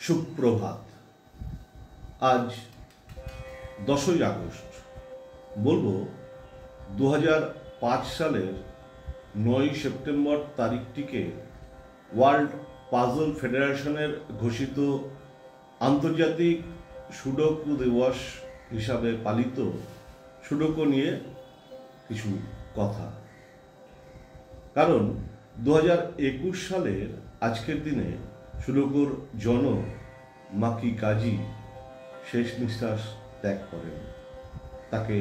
সুপ্রভাত। আজ 10ই আগস্ট। বলবো 2005 সালের 9ই সেপ্টেম্বর তারিখটিকে ওয়ার্ল্ড পাজল ফেডারেশনের ঘোষিত আন্তর্জাতিক সুডোকু দিবস হিসাবে পালিত সুডোকু নিয়ে কিছু কথা। কারণ 2021 সালের আজকের দিনে সুডোকুর জনক মাকি কাজি শেষ নিঃশ্বাস ত্যাগ করেন। তাকে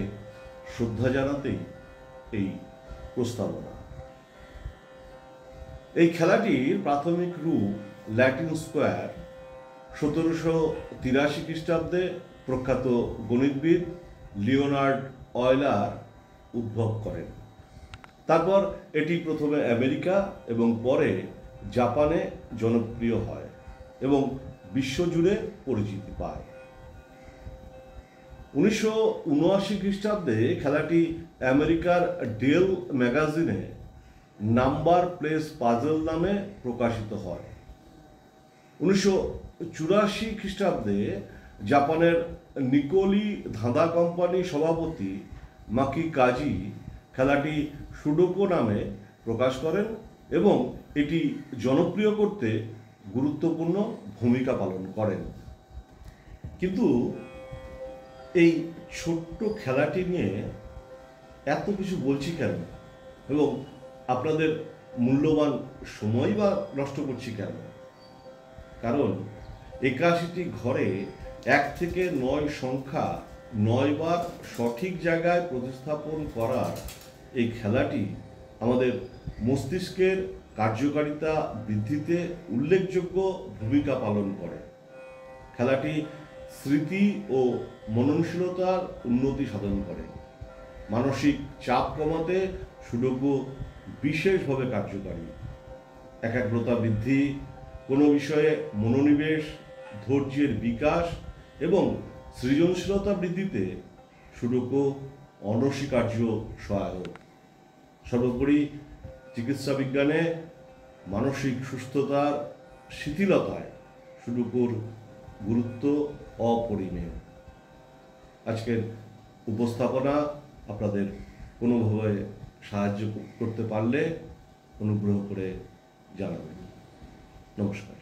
শ্রদ্ধা জানাতেই এই প্রস্তাবনা। এই খেলাটির প্রাথমিক রূপ ল্যাটিন স্কোয়ার 1783 খ্রিস্টাব্দে প্রখ্যাত গণিতবিদ লিওনার্ড অয়লার উদ্ভব করেন। তারপর এটি প্রথমে আমেরিকা এবং পরে জাপানে জনপ্রিয় হয় এবং বিশ্বজুড়ে পরিচিতি পায়। 1979 খ্রিস্টাব্দে খেলাটি আমেরিকার ডেল ম্যাগাজিনে নাম্বার প্লেস পাজল নামে প্রকাশিত হয়। 1984 খ্রিস্টাব্দে জাপানের নিকোলি ধাঁধা কোম্পানি সভাপতি মাকি কাজি খেলাটি সুডোকু নামে প্রকাশ করেন এবং এটি জনপ্রিয় করতে গুরুত্বপূর্ণ ভূমিকা পালন করেন। কিন্তু এই ছোট্ট খেলাটি নিয়ে এত কিছু বলছি কেন এবং আপনাদের মূল্যবান সময় বা নষ্ট করছি কেন? কারণ 81টি ঘরে 1 থেকে 9 সংখ্যা 9 বার সঠিক জায়গায় প্রতিস্থাপন করার এই খেলাটি আমাদের মস্তিষ্কের কার্যকারিতা বৃদ্ধিতে উল্লেখযোগ্য ভূমিকা পালন করে। খেলাটি স্মৃতি ও মননশীলতার উন্নতি সাধন করে। মানসিক চাপ কমাতে সুডোকু বিশেষভাবে কার্যকারী। একাগ্রতা বৃদ্ধি, কোনো বিষয়ে মনোনিবেশ, ধৈর্যের বিকাশ এবং সৃজনশীলতা বৃদ্ধিতে সুডোকু অনস্বীকার্য সহায়ক। সর্বোপরি চিকিৎসা বিজ্ঞানে মানসিক সুস্থতার শিথিলতায় সুডোকুর গুরুত্ব অপরিমেয়। আজকের উপস্থাপনা আপনাদের কোনোভাবে সাহায্য করতে পারলে অনুগ্রহ করে জানাবেন। নমস্কার।